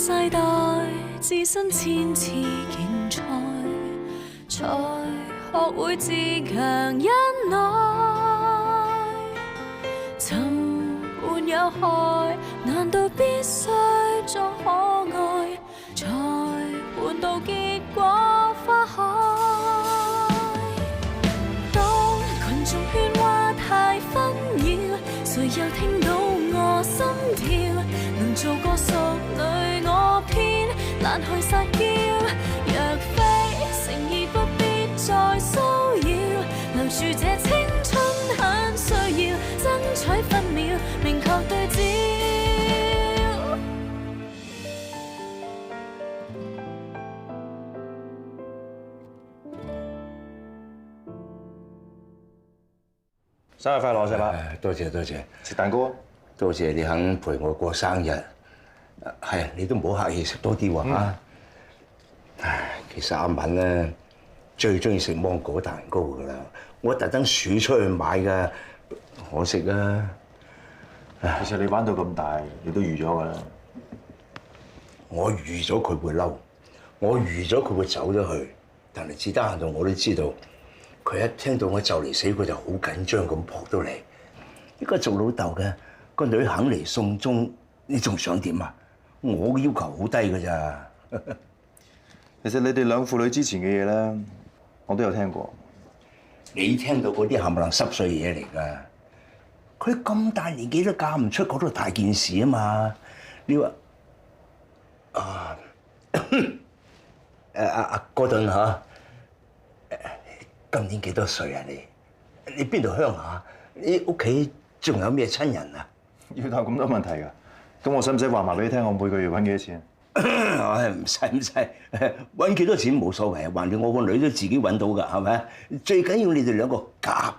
世代置身千次競賽，才學會自強忍耐。尋伴有害，難道必須裝可愛，才換到結果花開？當群眾喧嘩太紛擾，誰又聽到我心跳？能做個淑女，我偏懶去撒嬌。若非誠意，不必再騷擾，留住這青春很需要，爭取分秒，明確對焦。生日快樂，細伯！多謝多謝，食蛋糕啊！多謝你肯陪我過生日。係你都唔好客氣，食多啲喎嚇。唉，其實阿敏咧最中意食芒果蛋糕㗎啦，我特登數出去買㗎，可惜啊！其實你玩到咁大，你都預咗㗎啦。我預咗佢會嬲，我預咗佢會走咗去，但係至得閒到我都知道，佢一聽到我就嚟死，佢就好緊張咁撲到嚟。呢個做老豆嘅個女肯嚟送終，你仲想點啊？我嘅要求好低㗎咋。其實你哋兩父女之前嘅嘢咧，我都有聽過。你聽到嗰啲冚唪唥濕碎嘢嚟㗎。佢咁大年紀都嫁唔出嗰度大件事啊嘛！你話阿哥頓嚇，今年幾多歲啊你？你邊度鄉下？你屋企仲有咩親人啊？要答咁多問題㗎？咁我使唔使話埋俾你聽？我每個月揾幾多錢？唉，唔使唔使，揾幾多錢冇所謂，橫掂我個女都自己揾到㗎，係咪？最緊要你哋兩個夾。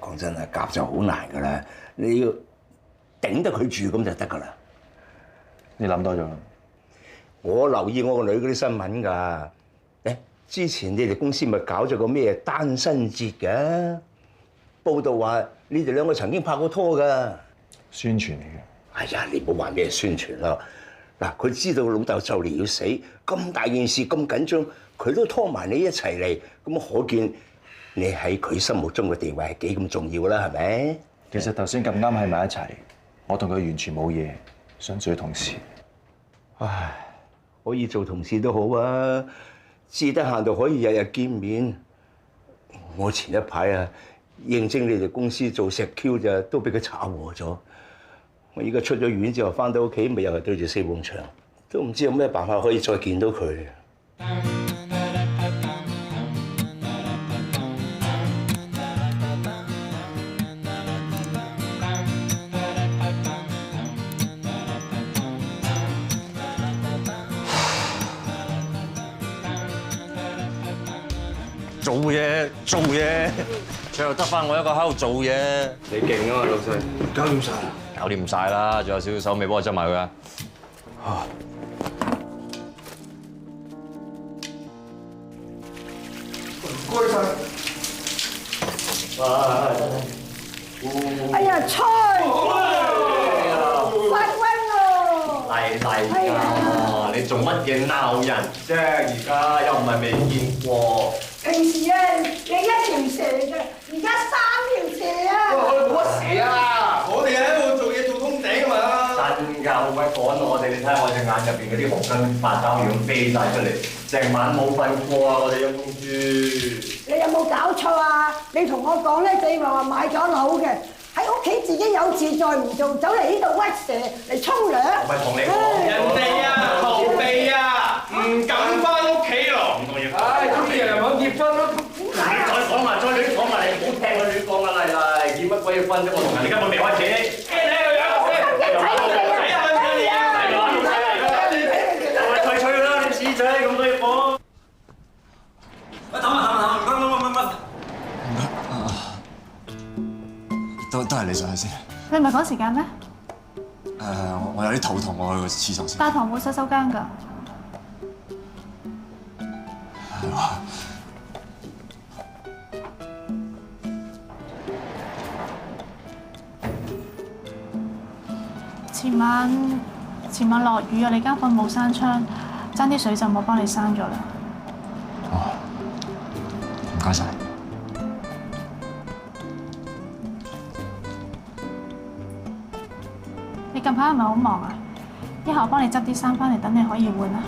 講真啊，夾就好難㗎啦，你要頂得佢住咁就得㗎啦。你諗多咗啦。我留意我個女嗰啲新聞㗎。誒，之前你哋公司咪搞咗個咩單身節嘅？報道話你哋兩個曾經拍過拖㗎。宣傳嚟嘅。哎呀，你唔好話咩宣傳咯。嗱，佢知道老豆就嚟要死，咁大件事咁緊張，佢都拖埋你一齊嚟，咁可見你喺佢心目中嘅地位係幾咁重要啦，係咪？其實頭先咁啱喺埋一齊，我同佢完全冇嘢，想做同事。唉，可以做同事都好啊，至得閒就可以日日見面。我前一排啊，應徵你哋公司做石 Q 咋，都俾佢炒和咗。我而家出咗院之後，翻到屋企咪又係對住四埲牆，都唔知有咩辦法可以再見到佢。做嘢，最後得翻我一個喺度做嘢。你勁啊嘛，老細！搞掂晒啦！搞掂晒啦，仲有少少手尾幫我執埋佢啊！唔該晒。哎呀，菜發瘟咯！嚟啊！你做乜嘢鬧人啫？而家又唔係未見過。平時啊，你一條蛇嘅，而家3條蛇啊！冇乜事啊！我哋喺度做嘢做通頂啊嘛！真㗎，喂，趕我哋，你睇下我隻眼入邊嗰啲黃根發膠樣飛晒出嚟，成晚冇瞓過啊！我哋陰公豬。你有冇搞錯啊？你同我講咧，你話買咗樓嘅，喺屋企自己有自在唔做，走嚟呢度屈蛇嚟沖涼。我咪同你講，人哋啊逃避啊，唔敢翻屋企咯。唉，中意人又冇結婚咯。你再講埋，再亂講埋，你唔好聽佢亂講啊！嚟，結乜鬼要婚啫？我同人哋根本未開始。驚你個樣！睇吹啦，你屎仔咁多嘢講。喂，等下，都係你上去先。你唔係趕時間咩？我有啲肚痛，我去個廁所先。大堂冇洗手間㗎。係嘛？前晚前晚落雨啊，你間房冇閂窗，爭啲水浸，我幫你閂咗啦。哦，唔該晒。你近排係咪好忙啊？一係我幫你執啲衫翻嚟，等你可以換啦。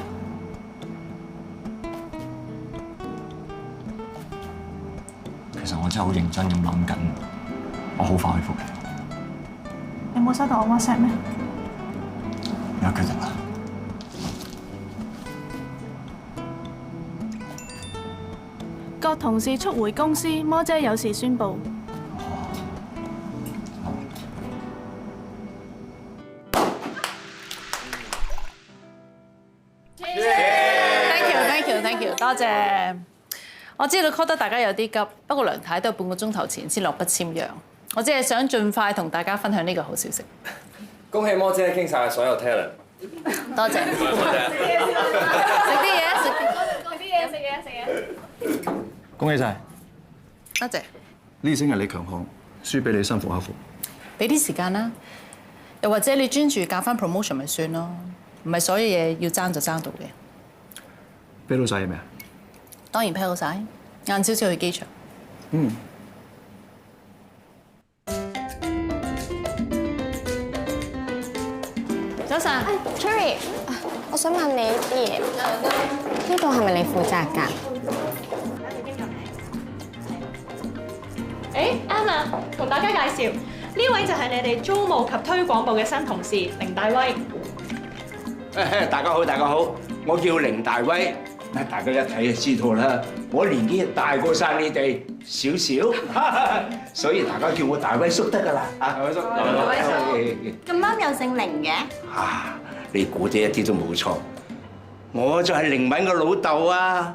其實我真係好認真咁諗緊，我好快去復你。你冇收到我 WhatsApp 咩？有決定啦。各同事速回公司，魔姐有事宣佈。Thank you， 多謝。我知道 call 得大家有啲急，不過梁太都半個鐘頭前先落筆簽約。我只係想盡快同大家分享呢個好消息。恭喜魔姐傾晒所有 talent。多謝。食嘢。恭喜晒！多謝。呢星日你強項，輸俾你心服口服。俾啲時間啦，又或者你專注搞翻 promotion 咪算咯，唔係所有嘢要爭就爭到嘅。啤到晒嘢未啊？當然 pack 好晒，晏少少去機場。早晨，Cherry，我想問你啲嘢，呢個係咪你負責㗎？啱啦，同大家介紹，呢位就係你哋租務及推廣部嘅新同事凌大威。大家好，大家好，我叫凌大威。大家一睇就知道啦，我年紀大過晒你哋少少，所以大家叫我大威叔得㗎啦。大威叔，咁啱又姓凌嘅？你估啲一啲都冇錯，我就係凌敏嘅老豆啊！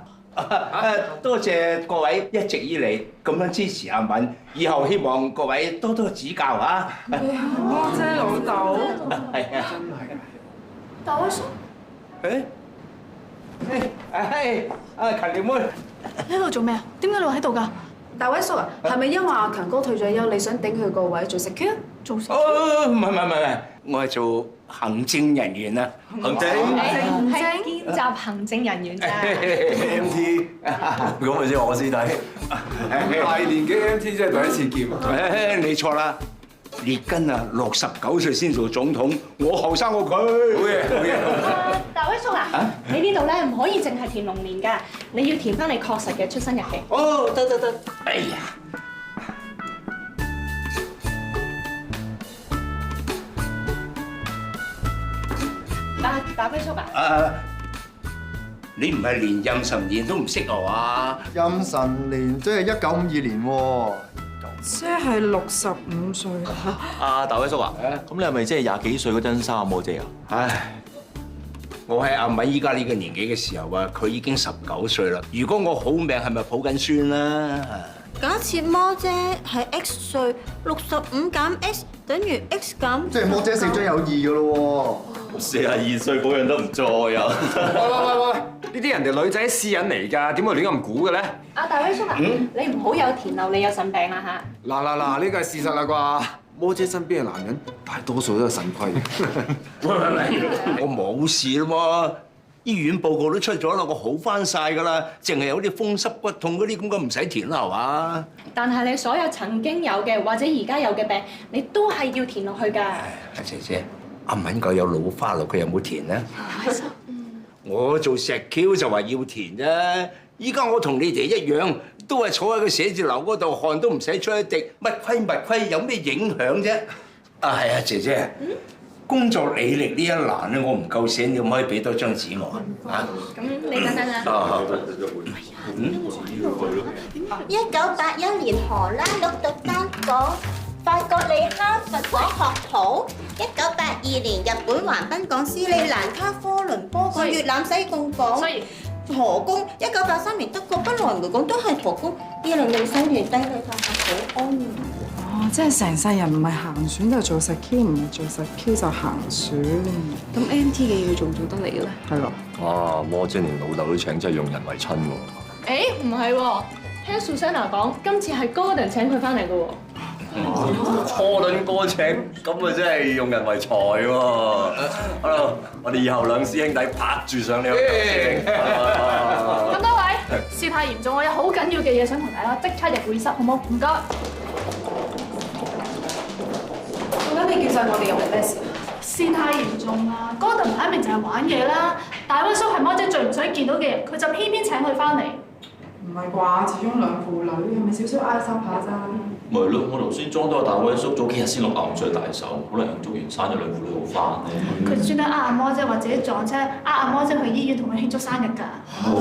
多謝各位一直以嚟咁樣支持阿敏，以後希望各位多多指教啊！魔姐老豆，係啊，真係㗎。大威叔，勤力妹，你喺度做咩啊？點解你會喺度㗎？大威叔啊，係咪因為阿強哥退咗休，你想頂佢個位做 secure？做唔係，我係做行政人員啊。行政係見習行政人員咋。MT，咁咪即係我師弟。大年紀 MT 真係第一次見。你錯啦，列根啊，69歲先做總統，我後生過佢。好嘢。大威叔啊，你呢度咧唔可以淨係填龍年㗎，你要填翻你確實嘅出生日期。哦，得。哎呀！大威叔啊！你唔係連任神年都唔識啊？任神年即係1952年喎，即係65歲。大威叔啊，咁你係咪即係廿幾歲嗰陣生阿魔姐啊？唉，我喺阿敏依家呢個年紀嘅時候啊，佢已經19歲啦。如果我好命，係咪抱緊孫啦？假設魔姐係 X 歲，65減 X 等於 X 減，即係魔姐4張有2㗎咯喎。42歲保養得唔錯又。喂，呢啲人哋女仔私隱嚟㗎，點會亂咁估嘅咧？大威叔啊，你唔好有填漏，你有腎病啦嚇！嗱，呢個係事實啦啩？魔姐身邊嘅男人大多數都係腎虧。我冇事啦喎，醫院報告都出咗啦，我好翻晒㗎啦，淨係有啲風濕骨痛嗰啲咁嘅唔使填啦係嘛？但係你所有曾經有嘅或者而家有嘅病，你都係要填落去㗎。姐姐，阿敏佢有老花啦，佢有冇填咧？我做石 Q 就話要填啫，依家我同你哋一樣，都係坐喺個寫字樓嗰度，汗都唔使出一滴，乜虧有咩影響啫？係啊，姐姐，工作履歷呢一欄咧，我唔夠寫，你可唔可以俾多張紙我啊？咁你等等啊。1981年荷蘭鹿特丹港，法國利哈佛港學徒；1982年日本橫濱港、斯里蘭卡、科倫坡港、越南西貢港。河工，1983年德國不來梅港都係河工，2004年低利塔克保安。哦，即係成世人唔係行船就做實 Q， 唔係做實 Q 就行船。咁 MT 嘅嘢做唔做得嚟嘅咧？係咯。哇，魔姐連老豆都請，真係用人為親喎。唔係喎，聽 Susanna 講，今次係 Gordon 請佢翻嚟嘅喎。初輪過程，咁啊真係用人為才喎。好啦，我哋以後兩師兄弟拍住上呢個。咁多位，事態嚴重，我有好緊要嘅嘢想同大家即刻入會室，好冇？唔該。咁你叫晒我哋入嚟咩事？事態嚴重啊！Gordon擺明就係玩嘢啦。大威叔係魔姐最唔想見到嘅人，佢就偏偏請佢翻嚟。唔係啩？始終兩父女，係咪少少嗌收下咋？咪係咯，我頭先裝多個大威叔，早幾日先落岩水大手，可能慶祝完生日兩父女好翻咧。佢專登呃阿魔姐或者撞車，呃阿魔姐去醫院同佢慶祝生日㗎。哇！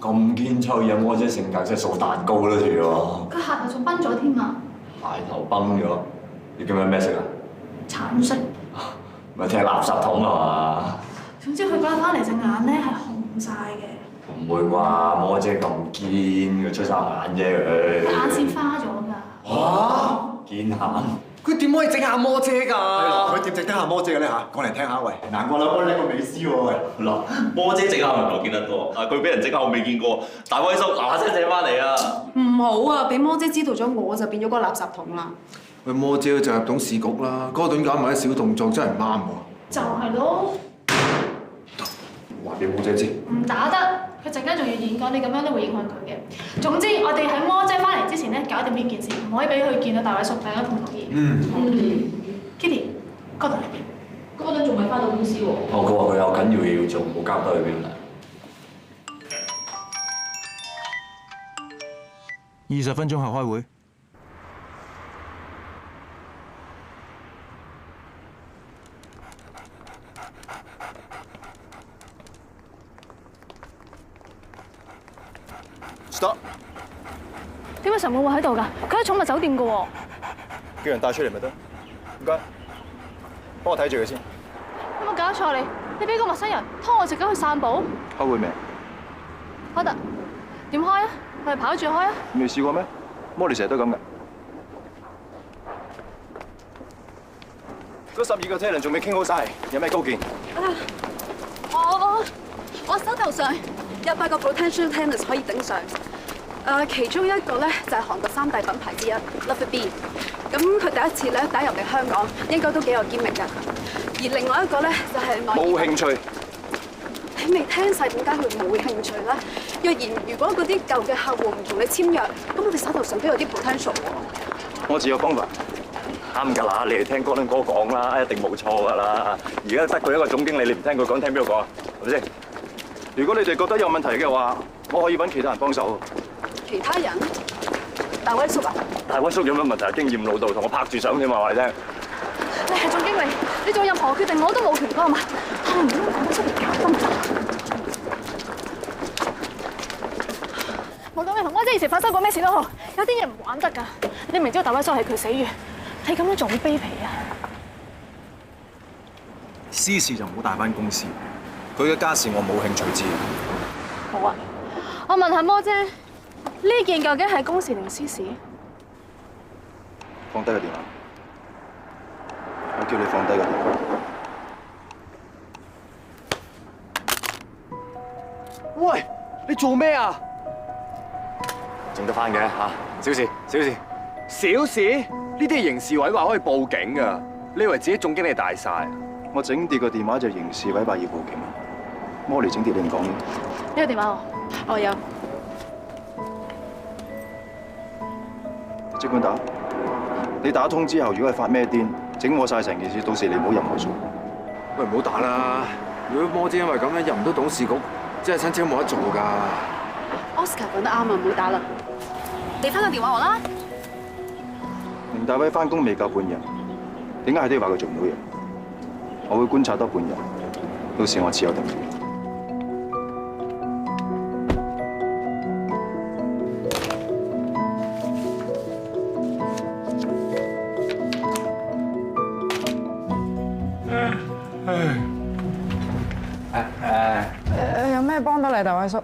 咁堅脆啊！魔姐性格真係掃蛋糕啦，仲要。個額頭仲崩咗添啊！鞋頭崩咗，你叫咩色啊？橙色。咪踢垃圾桶啊嘛！總之佢嗰日翻嚟隻眼咧係紅晒嘅。唔會啩？魔姐咁堅，佢出晒眼啫佢。眼線花咗㗎。嚇！見眼，佢點可以整下魔姐㗎？佢點整得下魔姐嘅咧嚇？講嚟聽下喂，難怪啦，我叻過美斯喎喂。嗱，魔姐整下我見得多，啊佢俾人整下我未見過。大威叔嗱聲整翻嚟啊！唔好啊！俾魔姐知道咗，我就變咗個垃圾桶啦。喂，魔姐就入董事局啦，哥頓搞埋啲小動作真係唔啱喎。就係咯。話俾魔姐知。唔打得，佢陣間仲要演講，你咁樣都會影響佢嘅。總之，我哋喺魔姐翻嚟之前咧，搞掂呢件事，唔可以俾佢見到大位叔，大家同唔同意？Kitty， 哥頓喺邊？哥頓仲未翻到公司喎。佢話佢有緊要嘢要做，冇交代佢俾佢。20分鐘後開會。Stop！ 點解常務會喺度㗎？佢喺寵物酒店㗎喎。叫人帶出嚟咪得。唔該，幫我睇住佢先。有冇搞錯你？你俾個陌生人拖我隻狗去散步？開會未？開得。點開啊？我哋跑住開啊！未試過咩？魔莉成日都咁㗎。嗰12個車輪仲未傾好晒，有咩高見？我手頭上有8個 potential tennis 可以頂上。其中一個咧就係韓國3大品牌之一 Love B。咁佢第一次咧打入嚟香港，應該都幾有機密㗎。而另外一個咧就係冇興趣。你未聽晒點解佢冇興趣咧？如果嗰啲舊嘅客戶唔同你簽約，咁我哋手頭上都有啲 potential 喎。我自有方法。啱㗎啦，你哋聽哥倫哥講啦，一定冇錯㗎啦。而家得佢一個總經理，你唔聽佢講，聽邊個講啊？係咪先？如果你哋覺得有問題嘅話，我可以揾其他人幫手。其他人？大威叔啊？大威叔有乜問題？經驗老道，同我拍住上添嘛，話你聽。你係總經理，你做任何決定我都冇權㗎嘛。我唔好講出嚟搞咁雜。無論你同魔姐以前發生過咩事都好，有啲嘢唔玩得㗎。你明知道大威叔係佢死穴，你咁樣做好卑鄙啊！私事就唔好帶翻公司，佢嘅家事我冇興趣知。好啊，我問下魔姐，呢件究竟係公事定私事？放低個電話，我叫你放低個電話。喂，你做咩啊？整得翻嘅嚇，小事小事。小事？呢啲係刑事毀壞可以報警㗎。你以為自己總經理大晒？我整跌個電話就刑事毀壞要報警。魔莉整跌你唔講嘢。呢個電話我有。即管打。你打通之後，如果係發咩癲，整我晒成件事，到時你唔好任我數。喂，唔好打啦！如果魔姐因為咁樣入唔到董事局，真係親戚都冇得做㗎。Oscar 講得啱啊，唔好打啦。你翻個電話我啦。凌大威翻工未夠半日，點解係都要話佢做唔到嘢？我會觀察多半日，到時我自有定奪。有咩幫到你，大威叔？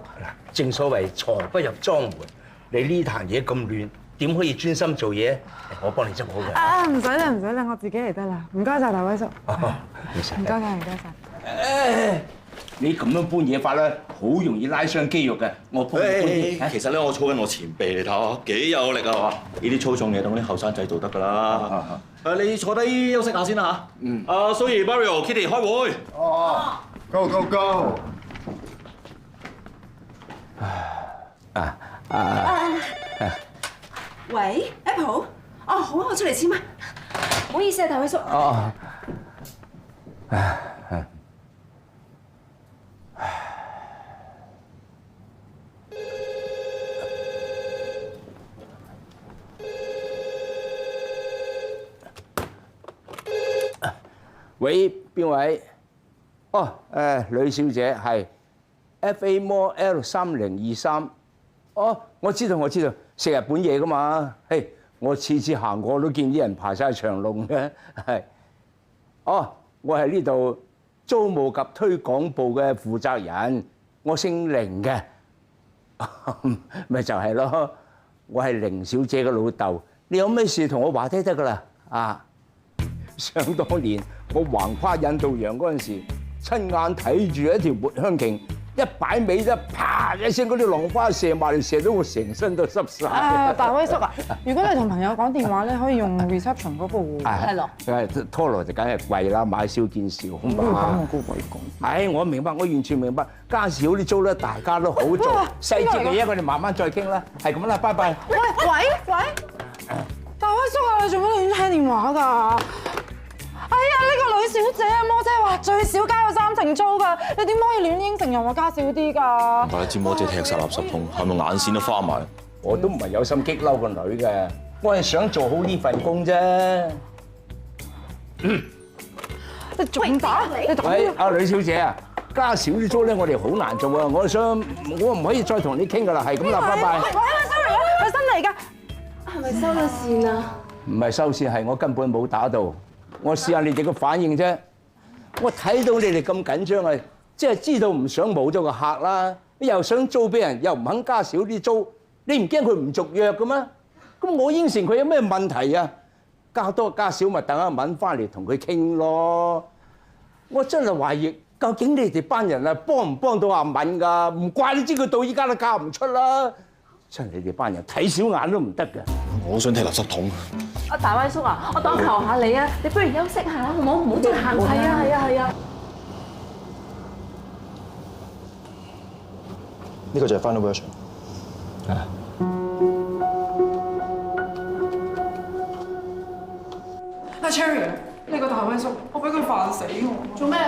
正所謂床不入莊門，你呢壇嘢咁亂，點可以專心做嘢？我幫你執好嘅。唔使啦，唔使啦，我自己嚟得啦。唔該晒，大威叔。唔該晒，唔該晒。你咁樣搬嘢法咧，好容易拉傷肌肉嘅。我幫你搬啲。其實咧，我操緊我前臂，你睇下幾有力啊嘛！呢啲粗重嘢等啲後生仔做得㗎啦。你坐低休息下先啦嚇。嗯。蘇怡、Mario、Kitty 開會。哦。Go go go！ 喂 ，Apple， 哦好啊，我出嚟簽啊。唔好意思啊，大偉叔。哦。喂，邊位？哦，呂小姐係 FA Mall L3023。哦，我知道，食日本嘢噶嘛。嘿，我次次行過都見啲人排晒長龍嘅。係。哦，我係呢度租務及推廣部嘅負責人，我姓凌嘅。咪就係咯，我係凌小姐嘅老豆。你有咩事同我話低得噶啦？啊！想當年我橫跨印度洋嗰陣時，親眼睇住一條抹香鯨一擺尾啫，啪一聲嗰啲浪花射埋嚟，射到我成身都濕晒。大威叔啊，如果你同朋友講電話咧，可以用 reception 嗰部係咯。拖羅就梗係貴啦，買少見少嘛。咁我高貴講。我明白，我完全明白。家事好啲租咧，大家都好做。細節嘅嘢我哋慢慢再傾啦。係咁啦，拜拜。喂，大威叔啊，你做乜亂聽電話㗎？哎呀，呢個呂小姐啊，摩姐話最少加個3成租㗎，你點可以亂應承人話加少啲㗎？但係知摩姐踢晒垃圾桶，係咪眼線都花埋？我都唔係有心激嬲個女嘅，我係想做好呢份工啫。你仲打？喂，阿呂小姐啊，加少啲租咧，我哋好難做啊！我唔可以再同你傾㗎啦，係咁啦，拜拜。喂 ，sorry， 係新嚟㗎，係咪收咗線啊？唔係收線，係我根本冇打到。我試下你哋嘅反應啫。我睇到你哋咁緊張啊，即係知道唔想冇咗個客啦，又想租俾人，又唔肯加少啲租，你唔驚佢唔續約嘅咩？咁我應承佢有咩問題啊？加多加少咪等阿敏翻嚟同佢傾咯。我真係懷疑，究竟你哋班人啊幫唔幫到阿敏㗎？唔怪你知佢到依家都嫁唔出啦。真係你哋班人睇小眼都唔得㗎。我想踢垃圾桶。阿大威叔啊，我當求下你啊，你不如休息下啦，好唔好？唔好再行。係啊。呢個就係 final version。阿 Cherry，呢個大威叔，我俾佢煩死我。做咩？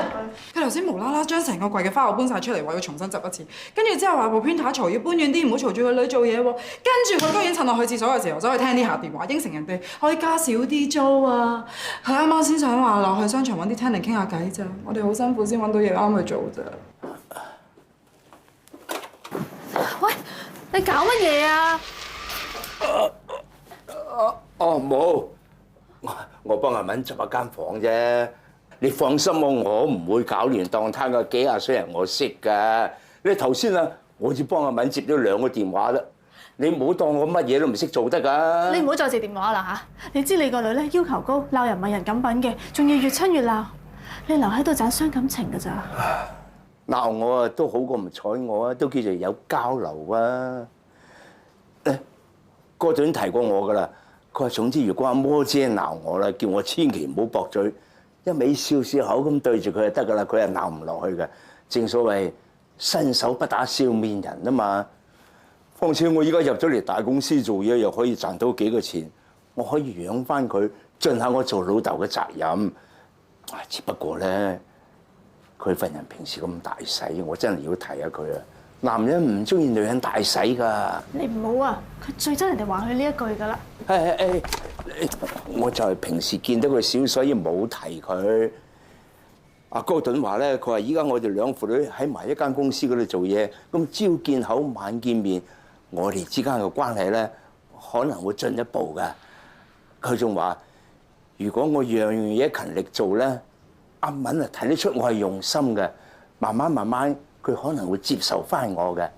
佢頭先無啦啦將成個櫃嘅花我搬晒出嚟，話要重新執一次。跟住之後話部 printer 嘈，要搬遠啲，唔好嘈住個女做嘢喎。跟住佢居然趁我去廁所嘅時候，走去聽啲客電話，應承人哋可以加少啲租啊。佢啱啱先想話落去商場揾啲 tenant 傾下偈咋，我哋好辛苦先揾到嘢啱去做咋。喂，你搞乜嘢啊？冇。我幫阿敏執一間房啫，你放心我唔會搞亂當攤嘅，幾廿歲人我識㗎。你頭先啊，我只幫阿敏接咗2個電話啦，你唔好當我乜嘢都唔識做得㗎。你唔好再接電話啦嚇！你知你個女咧要求高，鬧人唔係人咁品嘅，仲要越親越鬧，你留喺度盞傷感情㗎咋？鬧我啊都好過唔睬我啊，都叫做有交流啊。哥頓提過我㗎啦。佢話：總之，如果阿摩姐鬧我啦，叫我千祈唔好駁嘴，一味笑口咁對住佢就得噶啦，佢係鬧唔落去嘅。正所謂伸手不打笑面人啊嘛。況且我依家入咗嚟大公司做嘢，又可以賺到幾個錢，我可以養翻佢，盡下我做老豆嘅責任。只不過咧，佢份人平時咁大使，我真係要提下佢啊。男人唔中意女人大使㗎。你唔好啊！佢最憎人哋話佢呢一句㗎啦。我就係平時見到佢少，所以冇提佢。阿哥頓話咧，佢話依家我哋兩父女喺埋一間公司嗰度做嘢，咁朝見口晚見面，我哋之間嘅關係咧可能會進一步㗎。佢仲話，如果我樣樣嘢勤力做咧，阿敏啊睇得出我係用心嘅，慢慢。佢可能會接受翻我嘅。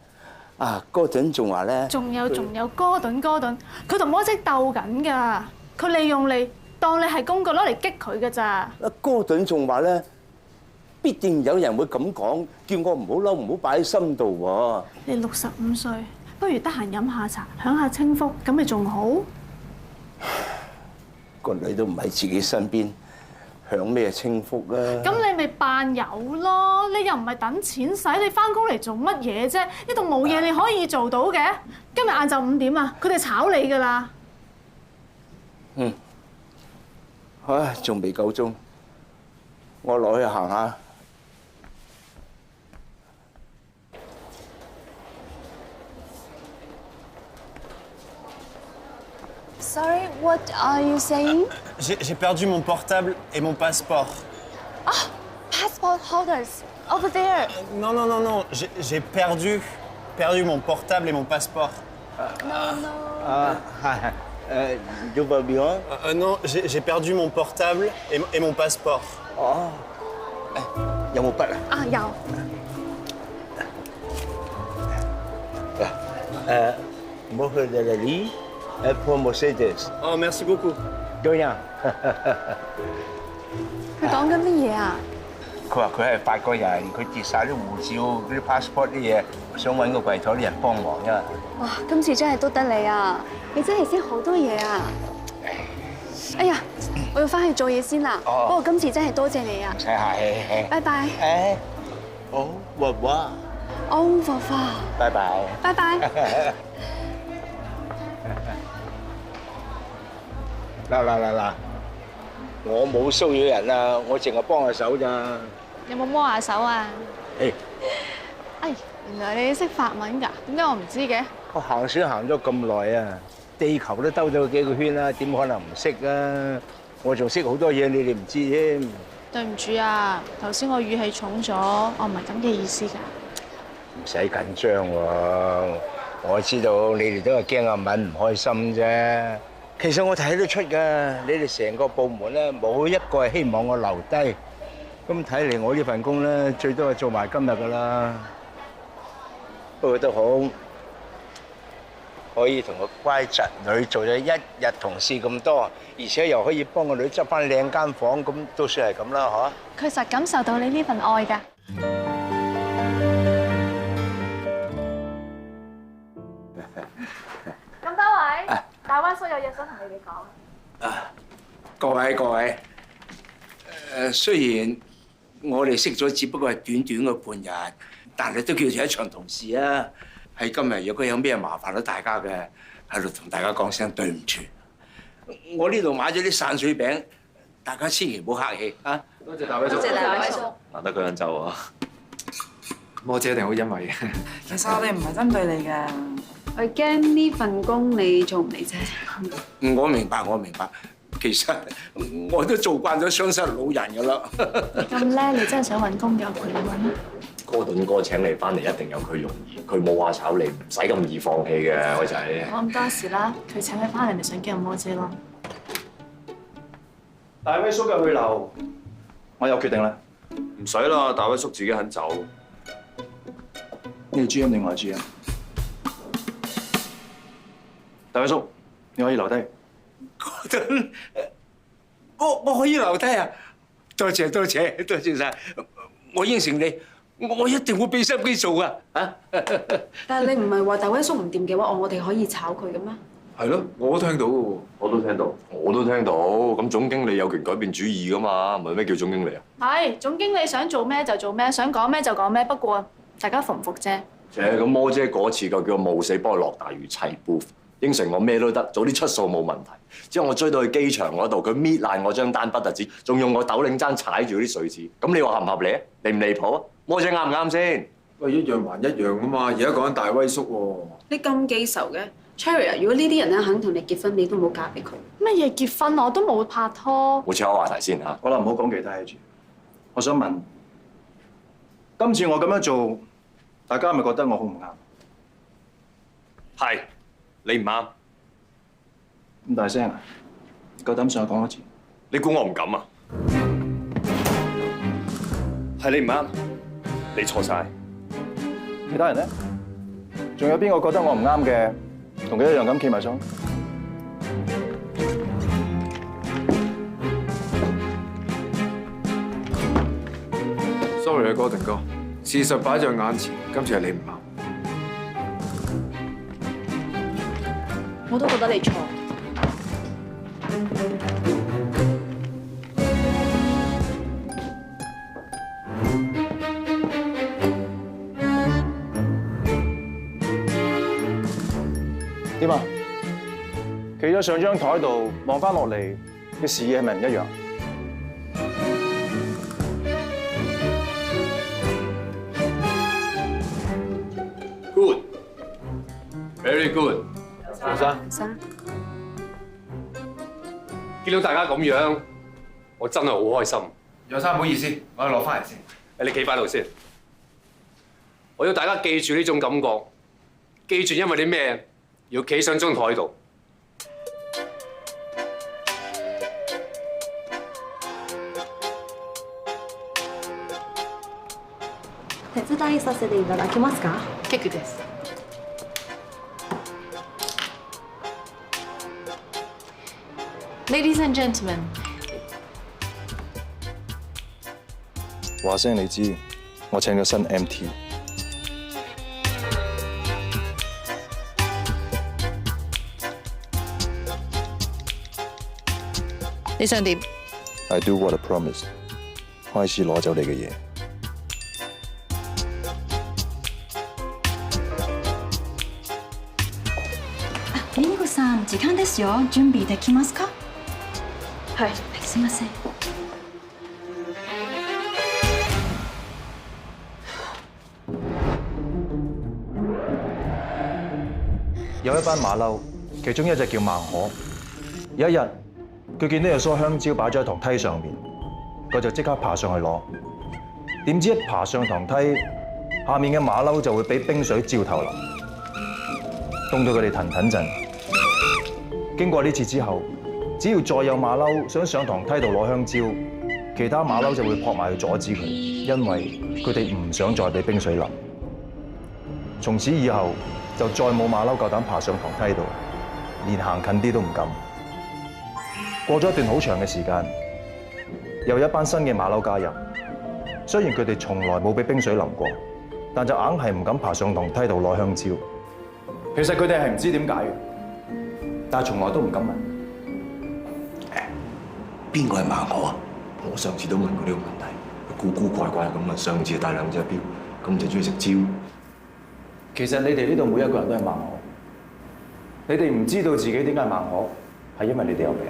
哥頓仲話咧，仲有哥頓，佢同摩姐鬥緊㗎，佢利用你當你係工具攞嚟激佢㗎咋。哥頓仲話咧，必定有人會咁講，叫我唔好嬲，唔好擺喺心度喎。你65歲，不如得閒飲下茶，享下清福，咁咪仲好？個女都唔喺自己身邊，享咩清福啊？咁你咪扮有咯，你又唔係等錢使，你翻工嚟做乜嘢啫？呢度冇嘢你可以做到嘅。今日晏晝5點啊，佢哋炒你㗎啦。唉，仲未夠鐘，我落去行下。Sorry, what are you saying? J'ai perdu mon portable et mon passeport. Ah, passport holders over there. Non, non, non, non, j'ai perdu mon portable et mon passeport. Tout va bien? Non, j'ai perdu mon portable et mon passeport. Oh. 有冇筆啊？啊，有。冇去到那裡。pour Mercedes. Oh, merci beaucoup. De rien. 佢講緊乜嘢啊？佢話佢係法國人，佢跌晒啲護照、啲 passport 啲嘢，想揾個櫃台啲人幫忙啊！哇，今次真係督得你啊！你真係識好多嘢啊！哎呀，我要翻去做嘢先啦。不過今次真係多謝你啊！唔使客氣。拜拜。Au revoir. Au revoir. 拜拜。拜拜。嗱，我冇騷擾人啊，我淨係幫下手咋。有冇摸下手啊？誒，哎，原來你識法文㗎？點解我唔知嘅？我行船行咗咁耐啊，地球都兜咗幾個圈啦，點可能唔識啊？我仲識好多嘢，你哋唔知添。對唔住啊，頭先我語氣重咗，我唔係咁嘅意思㗎。唔使緊張喎，我知道你哋都係驚阿敏唔開心啫。其實我睇得出㗎，你哋成個部門咧冇一個係希望我留低。咁睇嚟我呢份工咧，最多係做埋今日㗎啦。不過都好，可以同個乖侄女做咗一日同事咁多，而且又可以幫個女執翻靚間房，咁都算係咁啦，嚇。佢實感受到你呢份愛㗎。咁多位，大灣叔有嘢想同你哋講。各位，雖然我哋識咗只不過係短短嘅半日，但係都叫做一場同事啊！喺今日，如果有咩麻煩到大家嘅，喺度同大家講聲對唔住。我呢度買咗啲散水餅，大家千祈唔好客氣啊！多謝大位叔，多謝大位叔。難得佢肯就啊！摩姐一定好欣慰嘅。其實我哋唔係針對你嘅，我驚呢份工你做唔嚟啫。我明白。其實我都做慣咗雙失老人㗎啦。你咁叻，你真係想揾工有佢揾。哥頓哥請你翻嚟一定有佢容易，佢冇話炒你，唔使咁易放棄嘅，愛仔。冇咁多事啦，佢請佢翻嚟咪想見阿摩姐咯。大威叔嘅去留，我有決定啦。唔使啦，大威叔自己肯走。你係 GM 定我係 GM？ 大威叔，你可以留低。我可以留低啊！多謝晒，我應承你，我一定會俾心機做啊！啊！但係你唔係話大威叔唔掂嘅話，我哋可以炒佢嘅咩？係咯，我都聽到嘅喎。我都聽到。咁總經理有權改變主意噶嘛？唔係咩叫總經理啊？係總經理想做咩就做咩，想講咩就講咩。不過大家服唔服啫？咁摩姐嗰次就叫我冒死幫佢落大魚砌 booth， 應承我咩都得，早啲出數冇問題。之後我追到去機場嗰度，佢搣爛我張單不特止，仲用我斗領踭踩住啲水紙。咁你話合唔合理啊？離唔離譜啊？摩姐啱唔啱先？喂，一樣還一樣啊嘛！而家講緊大威叔喎。你咁記仇嘅 Cherry 啊！如果呢啲人咧肯同你結婚，你都冇嫁俾佢。乜嘢結婚？我都冇拍拖。冇扯開話題先嚇。好啦，唔好講其他嘢住。我想問，今次我咁樣做，大家係咪覺得我好唔啱？係，你唔啱。咁大聲啊！夠膽上去講一次？你估我唔敢啊？係你唔啱，你錯晒。其他人咧？仲有邊個覺得我唔啱嘅？同佢一樣咁企埋上。哥頓哥，事實擺在眼前，今次係你唔啱。我都覺得你錯。點啊？企咗上張台度望翻落嚟嘅視野係咪唔一樣？ Good, very good。劉生，生，見到大家咁樣，我真係好開心。有生唔好意思，我哋落翻嚟先。你企翻度先。我要大家記住呢種感覺，記住因為啲咩要企上張台度。手伝いさせていただけますか？結構です。Ladies and gentlemen， 話聲你知，我請咗新 MT。你想點 I do what I promise。開始攞走你嘅嘢。 リンゴさん、時間ですよ。準備できますか？はい。すいません。有一班馬騮，其中一隻叫孟可。有一日，佢見到有梳香蕉擺咗喺堂梯上面，佢就即刻爬上去攞。點知一爬上堂梯，下面嘅馬騮就會俾冰水照頭淋，凍到佢哋騰騰震。 經過呢次之後，只要再有馬騮想上堂梯度攞香蕉，其他馬騮就會撲埋去阻止佢，因為佢哋唔想再俾冰水淋。從此以後，就再冇馬騮夠膽爬上堂梯度，連行近啲都唔敢。過咗一段好長嘅時間，又有一班新嘅馬騮加入。雖然佢哋從來冇俾冰水淋過，但就硬係唔敢爬上堂梯度攞香蕉。其實佢哋係唔知點解嘅。 但係從來都唔敢問。邊個係孟可啊？我上次都問過呢個問題，古古怪怪咁啊！上次帶兩隻錶，咁就中意食蕉。其實你哋呢度每一個人都係孟可，你哋唔知道自己點解係孟可，係因為你哋有病，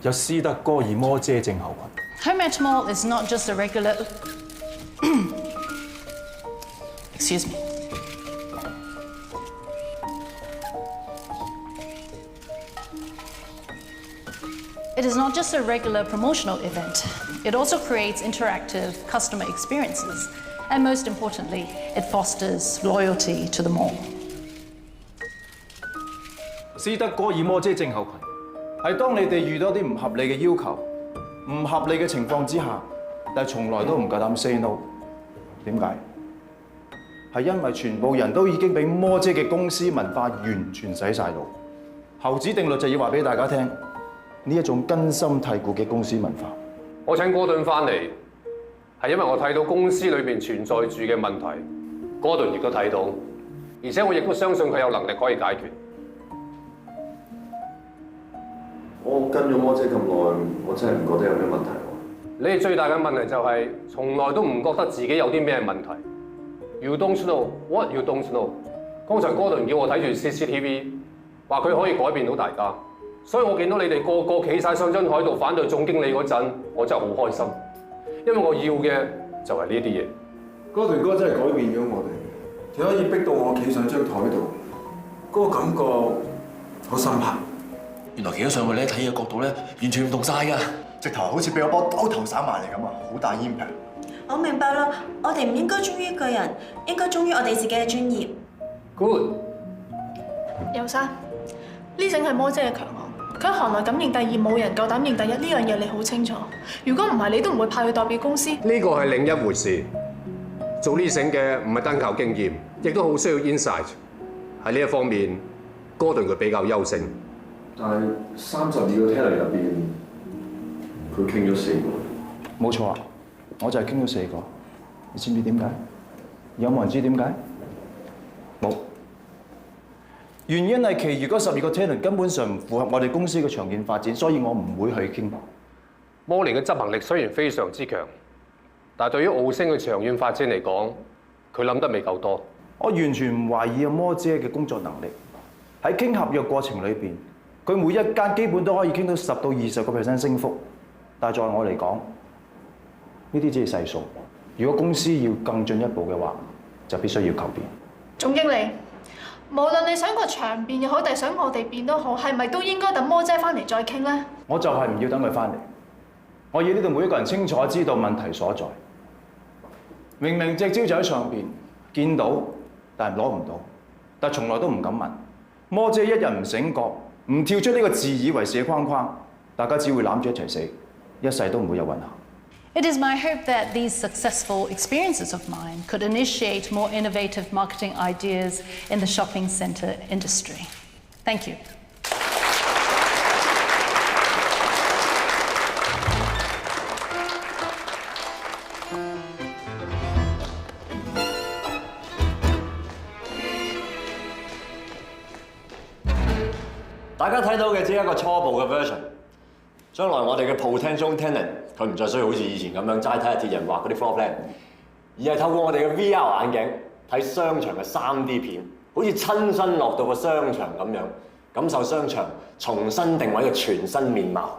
有斯德哥爾摩遮症候群。 Heimatmal is not just a regular. Excuse me. It is not just a regular promotional event. It also creates interactive customer experiences. And most importantly, it fosters loyalty to the mall. 斯德哥爾摩遮症候群係當你哋遇到啲唔合理嘅要求、唔合理嘅情況之下，但係從來都唔夠膽 say no。點解？係因為全部人都已經俾摩遮嘅公司文化完全洗晒腦。猴子定律就要話俾大家聽。 呢一種根深蒂固嘅公司文化。我請哥頓翻嚟，係因為我睇到公司裏邊存在住嘅問題，哥頓亦都睇到，而且我亦都相信佢有能力可以解決。我跟咗摩姐咁耐，我真係唔覺得有咩問題喎。你哋最大嘅問題就係從來都唔覺得自己有啲咩問題。You don't know what you don't know。剛才哥頓叫我睇住 CCTV， 話佢可以改變到大家。 所以我見到你哋個個企晒上張台度反對總經理嗰陣，我真係好開心，因為我要嘅就係呢啲嘢。哥頓哥真係改變咗我哋，佢可以逼到我企上張台度，嗰個感覺好深刻。原來企咗上去咧，睇嘅角度咧，完全唔同晒㗎，直頭好似俾我波兜頭散埋嚟咁啊，好大 impact。我明白啦，我哋唔應該忠於一個人，應該忠於我哋自己嘅專業。Good。有生，呢整係摩姐嘅強項。 佢喺行內敢認第二，冇人夠膽認第一，呢樣嘢你好清楚。如果唔係，你都唔會派佢代表公司。呢個係另一回事。做呢醒嘅唔係單靠經驗，亦都好需要 insight。喺呢一方面，哥頓佢比較優勝。但係32個 teller 入邊，佢傾咗4個。冇錯啊，我就係傾咗4個。你知唔知點解？有冇人知點解？冇。原因係其餘嗰12個 talent 根本上唔符合我哋公司嘅長遠發展，所以我唔會去傾。摩連嘅執行力雖然非常之強，但係對於澳星嘅長遠發展嚟講，佢諗得未夠多。我完全唔懷疑阿摩姐嘅工作能力。喺傾合約過程裏邊，佢每一間基本都可以傾到10到20% 升幅，但係在我嚟講，呢啲只係細數。如果公司要更進一步嘅話，就必須要求變。總經理，無論你想個場變又好，定係想我哋變都好，係咪都應該等摩姐翻嚟再傾呢？我就係唔要等佢翻嚟，我要呢度每一個人清楚知道問題所在。明明隻招就喺上邊見到，但係攞唔到，但係從來都唔敢問。摩姐一日唔醒覺，唔跳出呢個自以為是嘅框框，大家只會攬住一齊死，一世都唔會有運行。It is my hope that these successful experiences of mine could initiate more innovative marketing ideas in the shopping centre industry. Thank you. 大家睇到嘅只係一個初步嘅 version。將來我哋嘅 potential tenant， 佢唔再需要好似以前咁樣齋睇下鐵人畫嗰啲 floor plan， 而係透過我哋嘅 VR 眼鏡睇商場嘅3D 片，好似親身落到個商場咁樣，感受商場重新定位嘅全新面貌，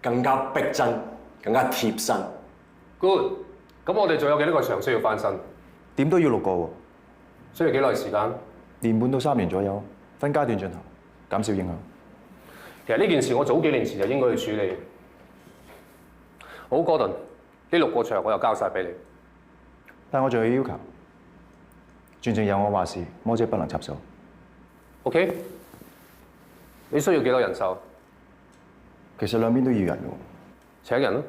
更加逼真，更加貼身。Good， 咁我哋仲有幾多個場需要翻新？點都要6個喎。需要幾耐時間？1年半到3年左右，分階段進行，減少影響。其實呢件事我早幾年前就應該去處理。好，Gordon，呢6個場我又交晒俾你。但我仲有要求，全程由我話事，摩姐不能插手。OK， 你需要幾多人手？其實兩邊都要人嘅喎。請人咯。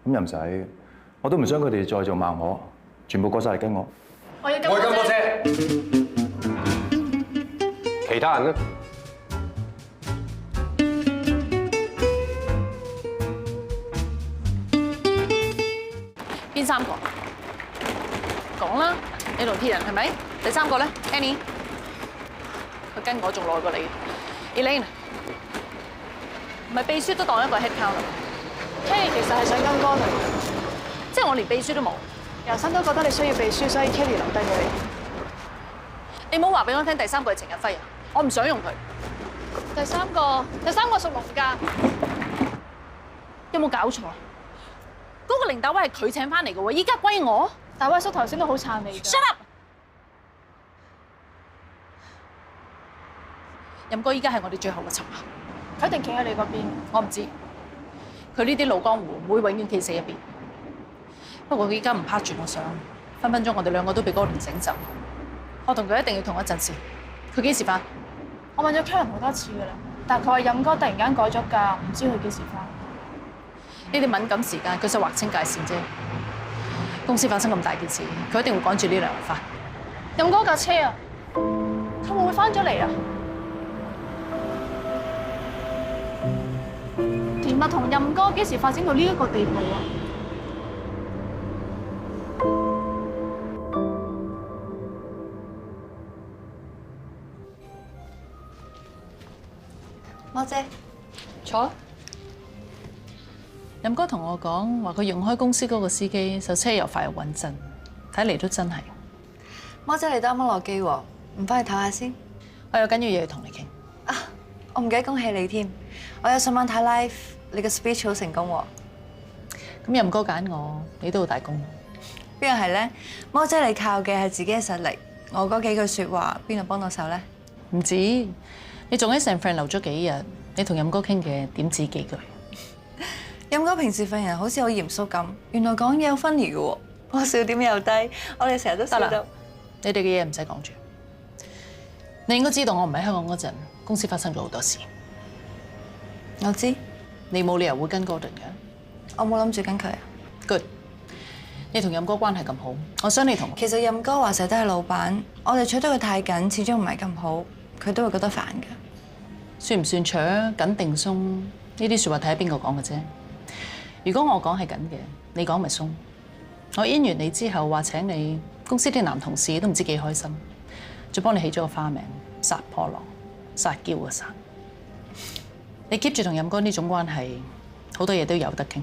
咁又唔使，我都唔想佢哋再做盲盒，全部過晒嚟跟我。我要跟摩姐。其他人咧？邊3個？講啦，你同鐵人係咪？第3個咧 ，Annie， 佢跟我仲耐過你 ，Elaine， 唔係秘書都當一個 head count。Kelly 其實係想跟Gordon，即係我連秘書都冇。由生都覺得你需要秘書，所以 Kelly 留低咗你。你唔好話俾我聽，第3個係程日輝啊！我唔想用佢。第三個屬龍㗎。有冇搞錯？嗰個凌大威係佢請翻嚟嘅喎，依家歸我。大威叔頭先都好撐你。Shut up！ 任哥依家係我哋最後嘅籌碼，佢一定企喺你嗰邊。我唔知，佢呢啲老江湖唔會永遠企死一邊。不過佢依家唔拍住我上，分分鐘我哋2個都被嗰個整走。我同佢一定要同一陣線。佢幾時翻？我問咗 Karen 好多次㗎啦，但係佢話任哥突然間改咗價，唔知佢幾時翻。呢啲敏感時間，佢想劃清界線啫。公司發生咁大件事，佢一定會趕住呢2日翻。任哥架車啊，佢會唔會翻咗嚟啊？田物同任哥幾時發展到呢一個地步啊？摩姐，坐。任哥同我講話，佢用開公司嗰個司機，就車又快又穩陣，睇嚟都真係。摩姐你都啱啱落機喎，唔翻去唞下先？我有緊要嘢要同你傾。啊，我唔記得恭喜你添，我有上網睇 live， 你個 speech 好成功喎。咁任哥揀我，你都好大功。邊個係咧？摩姐你靠嘅係自己嘅實力，我嗰幾句説話邊度幫到手咧？唔止，你仲喺 San Fran 留咗幾日，你同任哥傾嘅點止幾句。任哥平時份人好似好嚴肅咁，原來講嘢好 funny 嘅喎，我笑點又低，我哋成日都笑到。你哋嘅嘢唔使講住。你應該知道我唔喺香港嗰陣，公司發生咗好多事。我知。你冇理由會跟 Gordon 嘅。我冇諗住跟佢啊。Good。你同任哥關係咁好，我想你同。其實任哥話成日都係老闆，我哋取得佢太緊，始終唔係咁好，佢都會覺得煩嘅。算唔算搶緊定鬆？呢啲説話睇下邊個講嘅啫。如果我講係緊嘅，你講咪鬆。我 in 完你之後話請你，公司啲男同事都唔知幾開心，仲幫你起咗個花名殺破狼，撒嬌嘅殺。你 keep 住同任哥呢種關係，好多嘢都有得傾。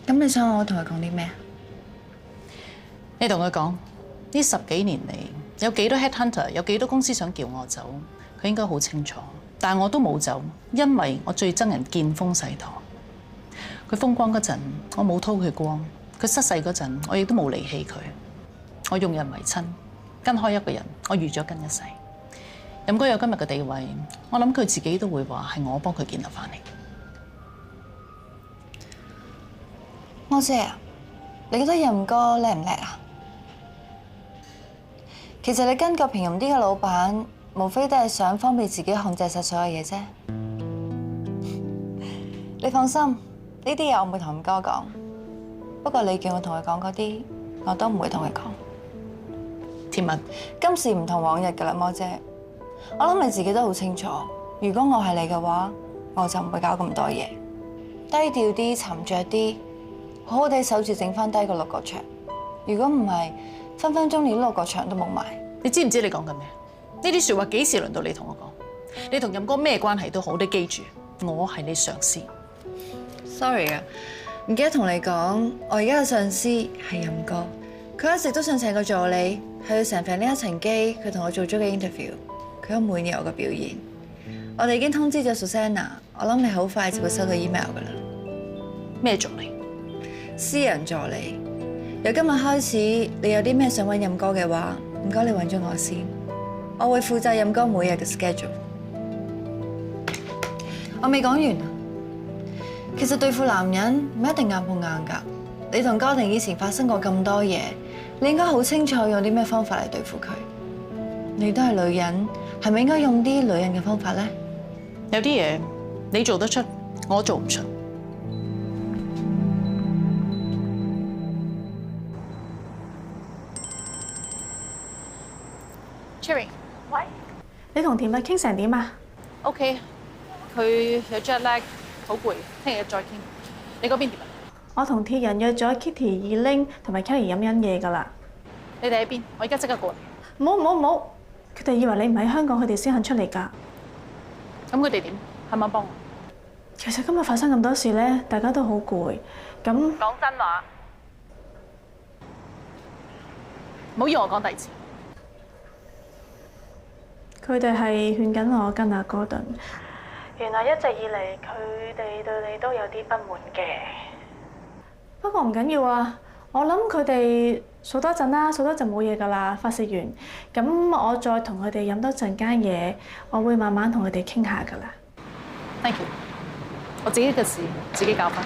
咁你想我同佢講啲咩？你同佢講呢10幾年嚟有幾多 headhunter， 有幾多公司想叫我走，佢應該好清楚。但係我都冇走，因為我最憎人見風使舵。佢風光嗰陣，我冇拖佢光；佢失勢嗰陣，我亦都冇離棄佢。我用人為親，跟開一個人，我預咗跟一世。任哥有今日嘅地位，我諗佢自己都會話係我幫佢建立翻嚟。魔姐啊，你覺得任哥叻唔叻啊？其實你跟個平庸啲嘅老闆，無非都係想方便自己控制晒所有嘢啫。你放心，呢啲嘢我唔會同任哥講。不過你叫我同佢講嗰啲，我都唔會同佢講。甜蜜，今時唔同往日㗎啦，魔姐。我諗你自己都好清楚，如果我係你嘅話，我就唔會搞咁多嘢，低調啲、沉着啲，好好地守住整翻低個6個牆。如果唔係，分分鐘連6個牆都冇埋。你知唔知你講緊咩？呢啲説話幾時輪到你同我講？你同任哥咩關係都好，你記住，我係你上司。Sorry 啊，唔記得同你講，我而家嘅上司係任哥，佢一直都想請個助理，係要成份呢一層機，佢同我做咗個 interview， 佢好滿意我嘅表現。我哋已經通知咗 Susanna， 我諗你好快就會收到 email 㗎啦。咩助理？私人助理。由今日開始，你有啲咩想揾任哥嘅話，唔該你揾咗我先，我會負責任哥每日嘅 schedule。我未講完啊，其實對付男人唔一定硬碰硬㗎。你同哥廷以前發生過咁多嘢，你應該好清楚用啲咩方法嚟對付佢。你都係女人，係咪應該用啲女人嘅方法咧？有啲嘢你做得出，我做唔出。Cherry， 喂，你同甜蜜傾成點啊 ？OK， 佢有 jet lag， 好攰，聽日再傾。你嗰邊點啊？我同鐵人約咗 Kitty、Elaine 同埋 Kelly 飲嘢㗎啦。你哋喺邊？我而家即刻過嚟。唔好，佢哋以為你唔喺香港，佢哋先肯出嚟㗎。咁佢哋點？肯唔肯幫我？其實今日發生咁多事咧，大家都好攰。咁講真話，唔好要我講第二次。佢哋係勸緊我跟阿哥頓。原來一直以嚟佢哋對你都有啲不滿嘅。不過唔緊要啊，我諗佢哋數多陣啦，數多陣冇嘢㗎啦，發泄完。咁我再同佢哋飲多陣間嘢，我會慢慢同佢哋傾下㗎啦。Thank you， 我自己嘅事自己搞翻。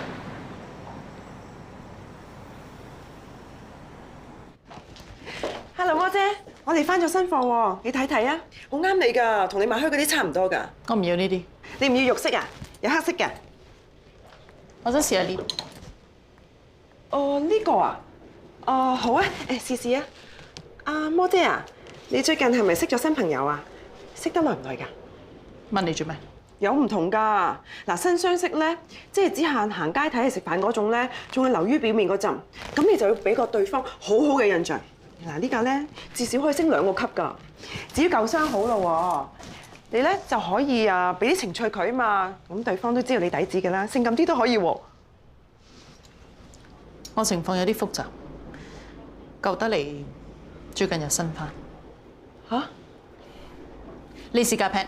Hello， 魔姐，我哋翻咗新貨喎，你睇睇啊，好啱你㗎，同你買開嗰啲差唔多㗎。我唔要呢啲。你唔要肉色啊？有黑色嘅。我想試下呢度。哦，呢個啊？哦，好啊，試試啊。阿魔姐啊，你最近係咪識咗新朋友啊？識得耐唔耐㗎？問你做咩？有唔同㗎。嗱，新相識咧，即係只限行街睇戲食飯嗰種咧，仲係流於表面嗰陣，咁你就要俾個對方好好嘅印象。嗱，呢架咧至少可以升2個級㗎。至於舊相好咯喎，你咧就可以俾啲情趣佢啊嘛，咁對方都知道你底子㗎啦，性感啲都可以喎。我情況有啲複雜，舊得嚟最近又新翻。嚇？你試架 pad。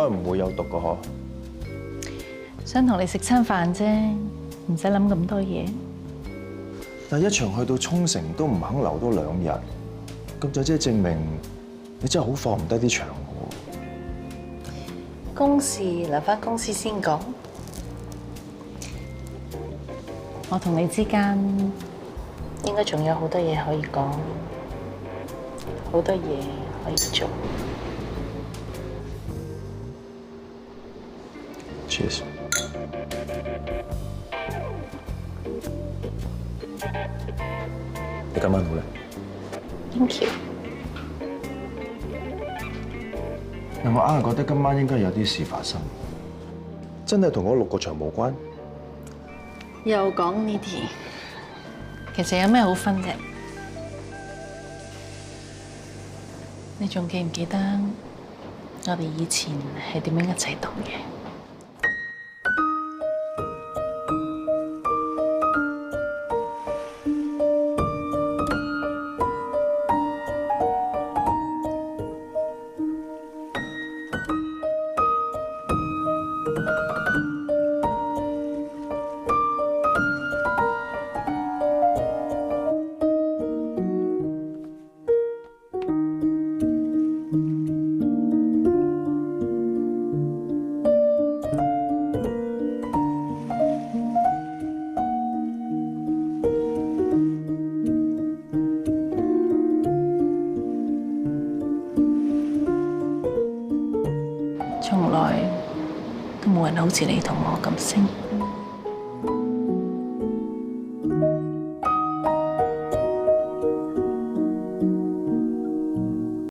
該唔會有毒㗎嗬。想同你食餐飯啫，唔使諗咁多嘢。但係一場去到沖繩都唔肯留多2日，咁就即係證明你真係好放唔低啲場喎。公事留返公司先講。我同你之間應該仲有好多嘢可以講，好多嘢可以做。Cheers。你今晚好咧 Thank you。但我硬係覺得今晚應該有啲事發生，真係同我6個場無關。又講呢啲，其實有咩好分啫？你仲記唔記得我哋以前係點樣一齊讀嘅？從來都冇人好似你同我咁醒。